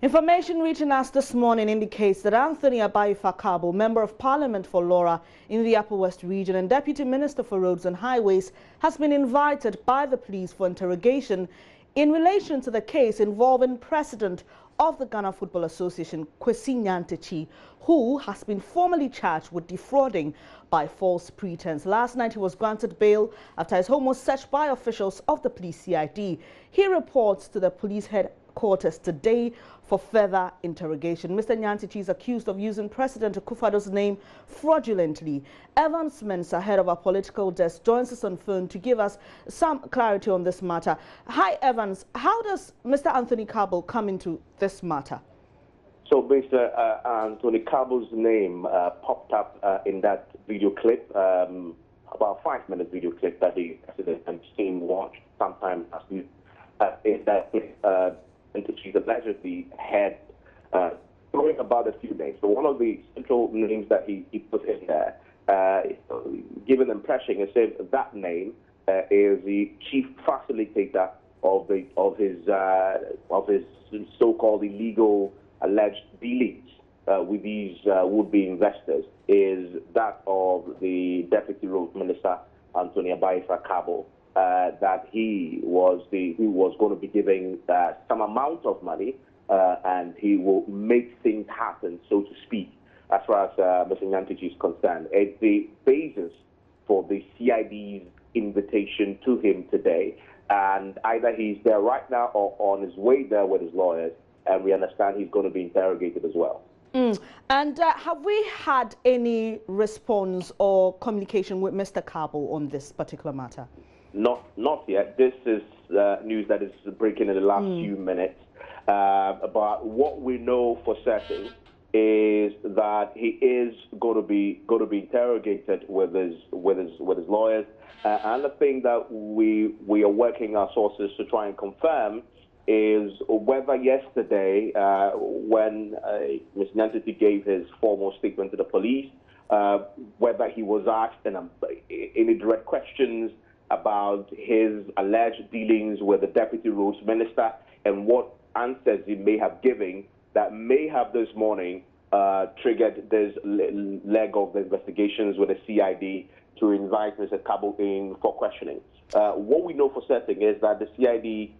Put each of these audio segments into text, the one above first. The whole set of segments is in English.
Information reaching us this morning indicates that Anthony Abayi-Fakabo, Member of Parliament for Laura in the Upper West Region and Deputy Minister for Roads and Highways, has been invited by the police for interrogation in relation to the case involving President of the Ghana Football Association, Kwesi Nyantakyi, who has been formally charged with defrauding by false pretense. Last night he was granted bail after his home was searched by officials of the police CID. He reports to the police headquarters today for further interrogation. Mr. Nyantakyi is accused of using President Akufo-Addo's name fraudulently. Evans Mensah, head of our political desk, joins us on phone to give us some clarity on this matter. Hi, Evans. How does Mr. Anthony Kabo come into this matter? So, Mr. Anthony Kabo's name popped up in that video clip, about 5-minute video clip that the president and team watched sometime last week. In that she's allegedly had throwing about a few names. So one of the central names that he put in there, given the impression, it said that name is the chief facilitator of his so-called illegal alleged dealings with these would-be investors, is that of the Deputy Road Minister Anthony Abayi-Fakabo. That he was going to be giving some amount of money, and he will make things happen, so to speak, as far as Mr. Nyantakyi is concerned. It's the basis for the CID's invitation to him today, and either he's there right now or on his way there with his lawyers, and we understand he's going to be interrogated as well. And have we had any response or communication with Mr. Kabo on this particular matter? Not yet. This is news that is breaking in the last few minutes. But what we know for certain is that he is going to be interrogated with his lawyers. And the thing that we are working our sources to try and confirm is whether yesterday, when Mr. Nyantakyi gave his formal statement to the police, whether he was asked any direct questions about his alleged dealings with the Deputy Roads Minister and what answers he may have given that may have this morning triggered this leg of the investigations with the CID to invite Mr. Kabo in for questioning. What we know for certain is that the CID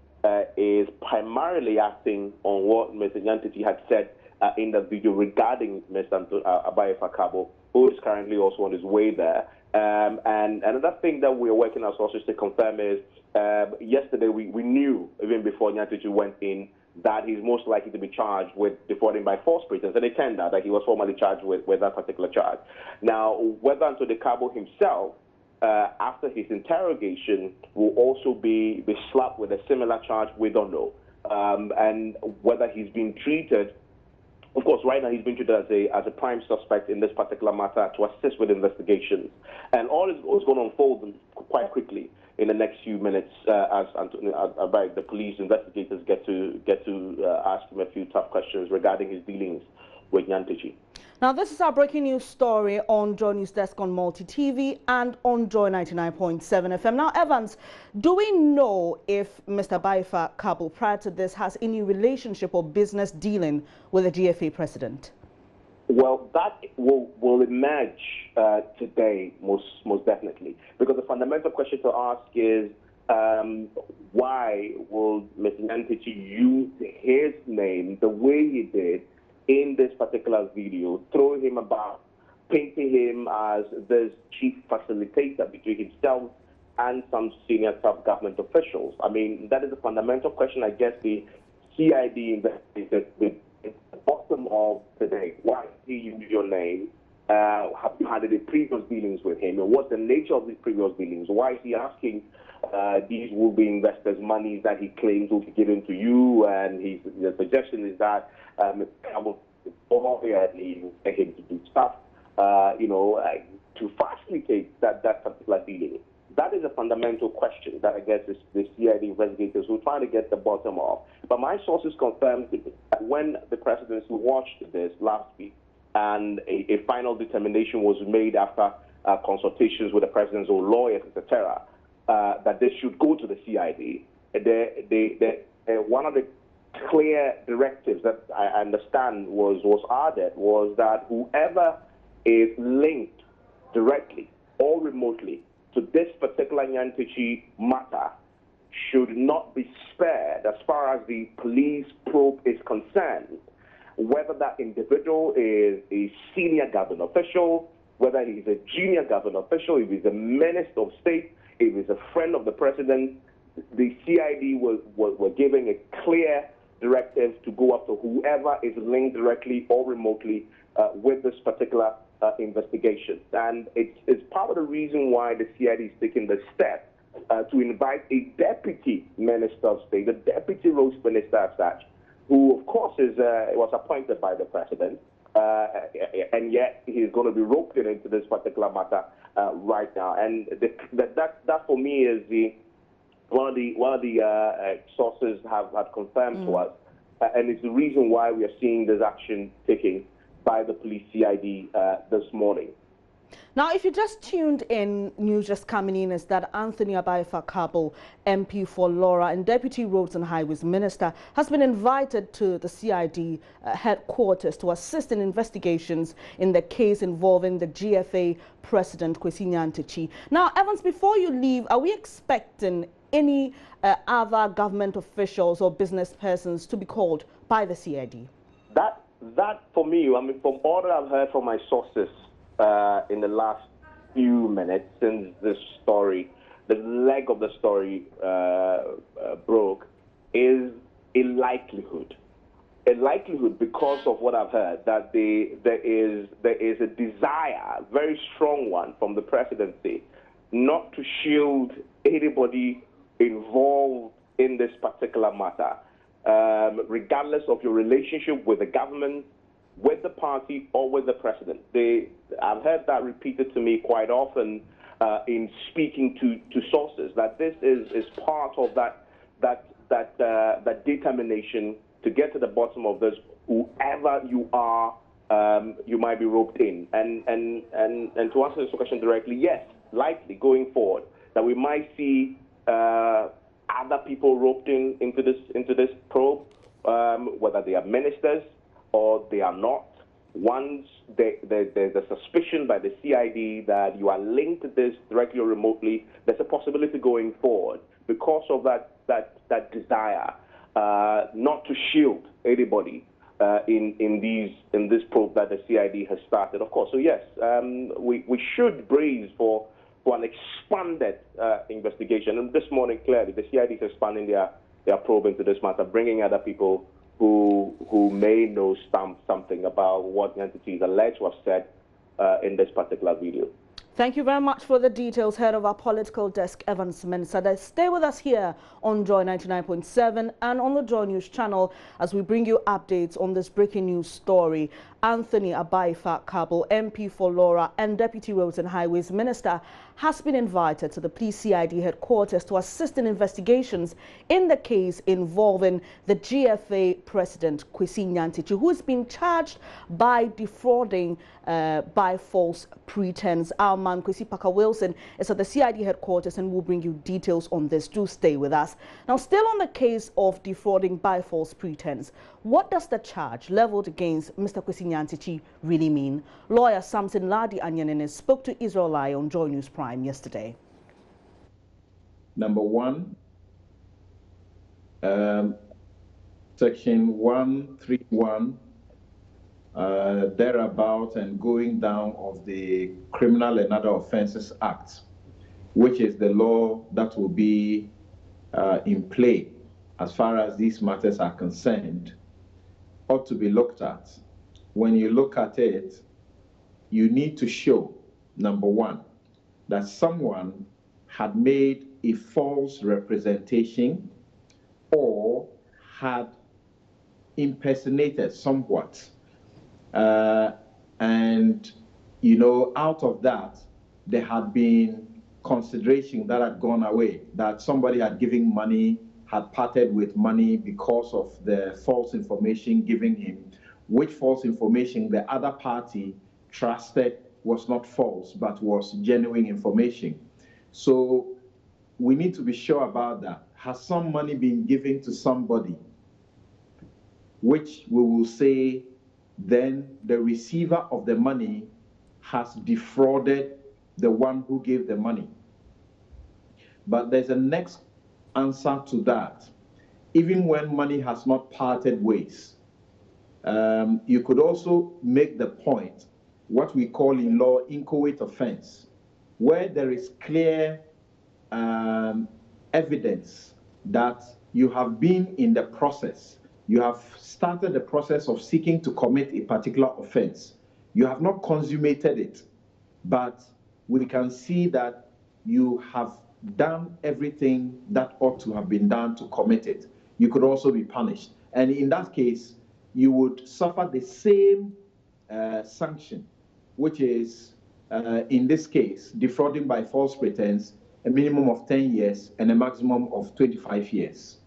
is primarily acting on what Mr. Nyantakyi had said in the video regarding Mr. Abayi-Fakabo, who is currently also on his way there. And another thing that we are working our sources to confirm is yesterday we knew, even before Nyantakyi went in, that he's most likely to be charged with defrauding by false pretense. And it turned out that he was formally charged with that particular charge. Now, whether Anthony Kabo himself, after his interrogation, will also be slapped with a similar charge, we don't know. And whether he's been treated, of course, right now he's been treated as a prime suspect in this particular matter to assist with investigations. And all is going to unfold quite quickly in the next few minutes as the police investigators get to ask him a few tough questions regarding his dealings with Nyantakyi. Now, this is our breaking news story on Joy News Desk on Multi TV and on Joy 99.7 FM. Now, Evans, do we know if Mr. Abayi-Fakabo prior to this has any relationship or business dealing with the GFA president? Well, that will emerge today, most definitely, because the fundamental question to ask is why will Mr. Nyantakyi use his name the way he did in this particular video, throwing him about, painting him as this chief facilitator between himself and some senior top government officials? I mean, that is a fundamental question I guess the CID investigated with the bottom of today. Why did he use your name? Have you had any previous dealings with him? And what's the nature of these previous dealings? Why is he asking these will-be investors money that he claims will be given to you? And the suggestion is that Mr. Kabo will get him to do stuff, to facilitate that particular dealing. That is a fundamental question that I guess the CID investigators will try to get the bottom of. But my sources confirmed that when the presidency watched this last week and a final determination was made after consultations with the president's own lawyers, etc., that this should go to the CID, one of the clear directives that I understand was added was that whoever is linked directly or remotely to this particular Nyantichi matter should not be spared as far as the police probe is concerned, whether that individual is a senior government official, whether he's a junior government official, if he's a minister of state, if he's a friend of the president. The CID were giving a clear directive to go after whoever is linked directly or remotely with this particular investigation. And it's part of the reason why the CID is taking the step to invite a deputy minister of state, the deputy roads minister as such, who, of course, was appointed by the president, and yet he's going to be roped into this particular matter right now. And that for me is one of the sources have confirmed to us, and it's the reason why we are seeing this action taken by the police CID this morning. Now, if you just tuned in, news just coming in is that Anthony Abaifakabo, MP for Laura and Deputy Roads and Highways Minister, has been invited to the CID headquarters to assist in investigations in the case involving the GFA President Kwesi Nyantakyi. Now, Evans, before you leave, are we expecting any other government officials or business persons to be called by the CID? That for me, I mean, from all that I've heard from my sources in the last few minutes since this story, the leg of the story broke, is a likelihood. A likelihood because of what I've heard, that there is a desire, a very strong one from the presidency, not to shield anybody involved in this particular matter, regardless of your relationship with the government, with the party, or with the president. I've heard that repeated to me quite often in speaking to sources, that this is part of that determination to get to the bottom of this. Whoever you are, you might be roped in. And to answer this question directly, yes, likely going forward that we might see other people roped into this probe, whether they are ministers or they are not. Once there's a suspicion by the CID that you are linked to this directly or remotely, there's a possibility going forward because of that desire not to shield anybody in this probe that the CID has started. Of course, so yes, we should brace for an expanded investigation. And this morning, clearly, the CID is expanding their probe into this matter, bringing other people who may know something about what entities alleged was said in this particular video. Thank you very much for the details, head of our political desk, Evans Mensah. Stay with us here on Joy 99.7 and on the Joy News channel as we bring you updates on this breaking news story. Anthony Abaifakabo, MP for Laura and Deputy Roads and Highways Minister, has been invited to the police CID headquarters to assist in investigations in the case involving the GFA President Kwesi Nyantakyi, who has been charged by defrauding by false pretense. Our man Kwesi Parker Wilson is at the CID headquarters and will bring you details on this. Do stay with us. Now, still on the case of defrauding by false pretense, what does the charge leveled against Mr. Kwesi Nyantakyi really mean? Lawyer Samson Ladi Anyanene spoke to Israel Lai on Joy News Prime yesterday. Number one, Section 131, thereabout and going down of the Criminal and Other Offences Act, which is the law that will be in play as far as these matters are concerned, ought to be looked at. When you look at it, you need to show, number one, that someone had made a false representation or had impersonated somewhat. And, you know, out of that, there had been consideration that had gone away, that somebody had given money, had parted with money because of the false information given him, which false information the other party trusted was not false, but was genuine information. So we need to be sure about that. Has some money been given to somebody which we will say then the receiver of the money has defrauded the one who gave the money. But there's a next answer to that. Even when money has not parted ways, you could also make the point, what we call in law inchoate offense, where there is clear evidence that you have been in the process, you have started the process of seeking to commit a particular offense. You have not consummated it, but we can see that you have done everything that ought to have been done to commit it. You could also be punished. And in that case, you would suffer the same sanction, which is, in this case, defrauding by false pretense, a minimum of 10 years and a maximum of 25 years.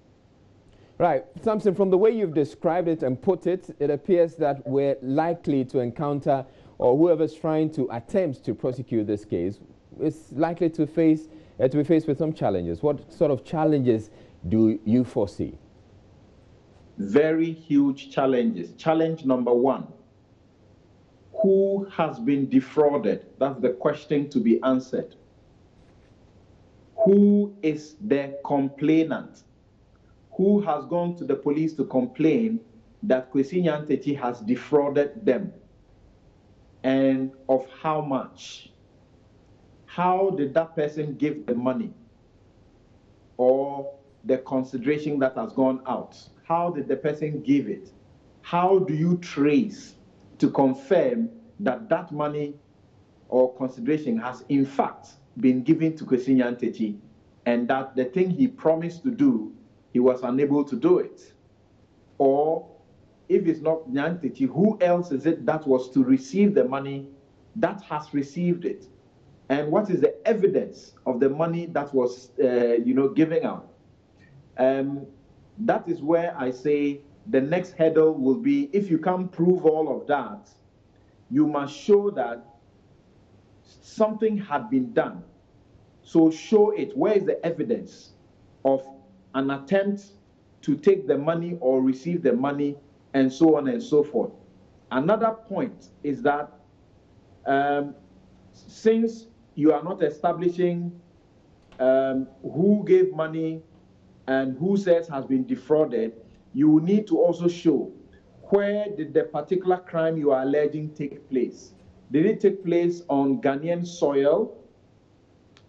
Right. Samson, from the way you've described it and put it, it appears that we're likely to encounter, or whoever's trying to attempt to prosecute this case is likely to be faced with some challenges. What sort of challenges do you foresee? Very huge challenges. Challenge number one, who has been defrauded? That's the question to be answered. Who is the complainant? Who has gone to the police to complain that Kwesi Nyantakyi has defrauded them? And of how much? How did that person give the money or the consideration that has gone out? How did the person give it? How do you trace to confirm that that money or consideration has in fact been given to Kwesi Nyantakyi and that the thing he promised to do, he was unable to do it? Or if it's not Nyantakyi, who else is it that was to receive the money that has received it? And what is the evidence of the money that was, giving out? That is where I say the next hurdle will be, if you can't prove all of that, you must show that something had been done. So show it. Where is the evidence of an attempt to take the money or receive the money, and so on and so forth? Another point is that since you are not establishing who gave money and who says has been defrauded, you need to also show where did the particular crime you are alleging take place. Did it take place on Ghanaian soil?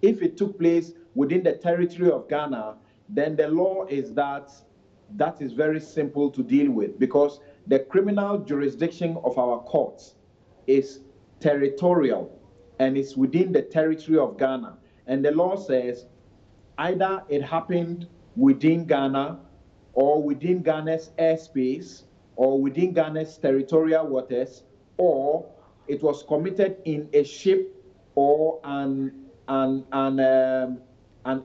If it took place within the territory of Ghana, then the law is that is very simple to deal with, because the criminal jurisdiction of our courts is territorial and it's within the territory of Ghana. And the law says either it happened within Ghana or within Ghana's airspace or within Ghana's territorial waters, or it was committed in a ship or an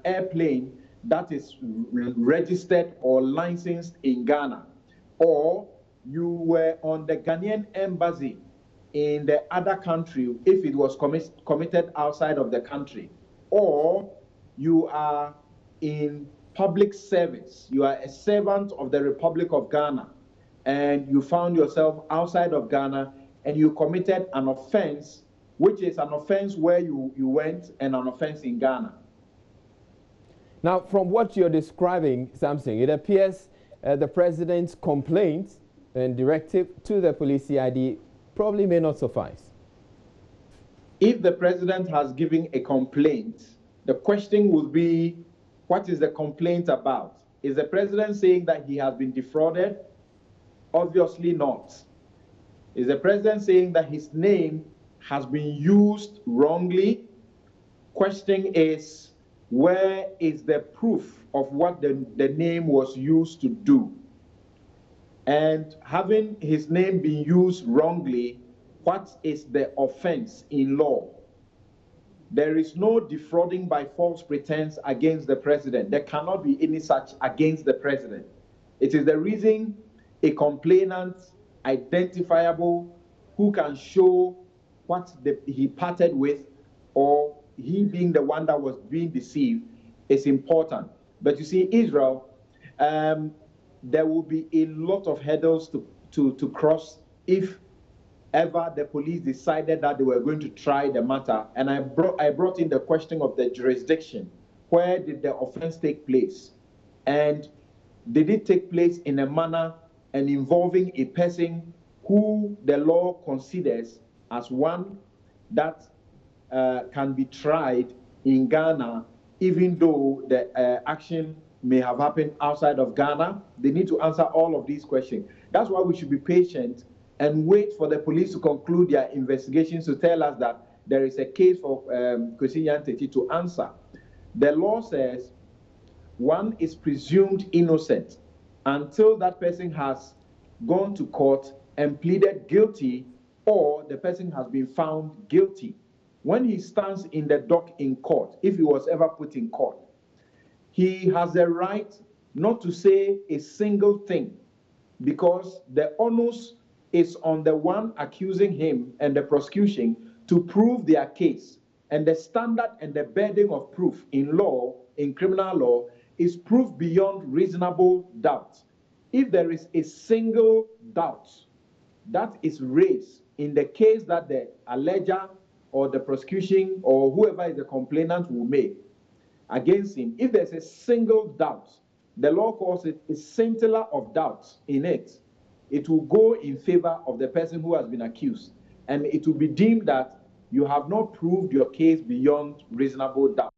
airplane that is registered or licensed in Ghana, or you were on the Ghanaian embassy in the other country if it was committed outside of the country, or you are in public service, you are a servant of the Republic of Ghana, and you found yourself outside of Ghana and you committed an offense, which is an offense where you went and an offense in Ghana. Now, from what you're describing, Samson, it appears the president's complaint and directive to the police CID probably may not suffice. If the president has given a complaint, the question will be, what is the complaint about? Is the president saying that he has been defrauded? Obviously not. Is the president saying that his name has been used wrongly? Question is, where is the proof of what the name was used to do? And having his name being used wrongly, what is the offense in law? There is no defrauding by false pretense against the president. There cannot be any such against the president. It is the reason a complainant, identifiable, who can show what he parted with, or he being the one that was being deceived, is important. But you see, Israel, there will be a lot of hurdles to cross if ever the police decided that they were going to try the matter. And I brought in the question of the jurisdiction. Where did the offense take place? And did it take place in a manner and involving a person who the law considers as one that can be tried in Ghana, even though the action may have happened outside of Ghana? They need to answer all of these questions. That's why we should be patient and wait for the police to conclude their investigations to tell us that there is a case for Kwesi Nyantakyi to answer. The law says one is presumed innocent until that person has gone to court and pleaded guilty, or the person has been found guilty. When he stands in the dock in court, if he was ever put in court, he has the right not to say a single thing, because the onus is on the one accusing him and the prosecution to prove their case. And the standard and the burden of proof in law, in criminal law, is proof beyond reasonable doubt. If there is a single doubt that is raised in the case that the alleger or the prosecution or whoever is the complainant will make against him, if there's a single doubt, the law calls it a scintilla of doubt in it, it will go in favor of the person who has been accused, and it will be deemed that you have not proved your case beyond reasonable doubt.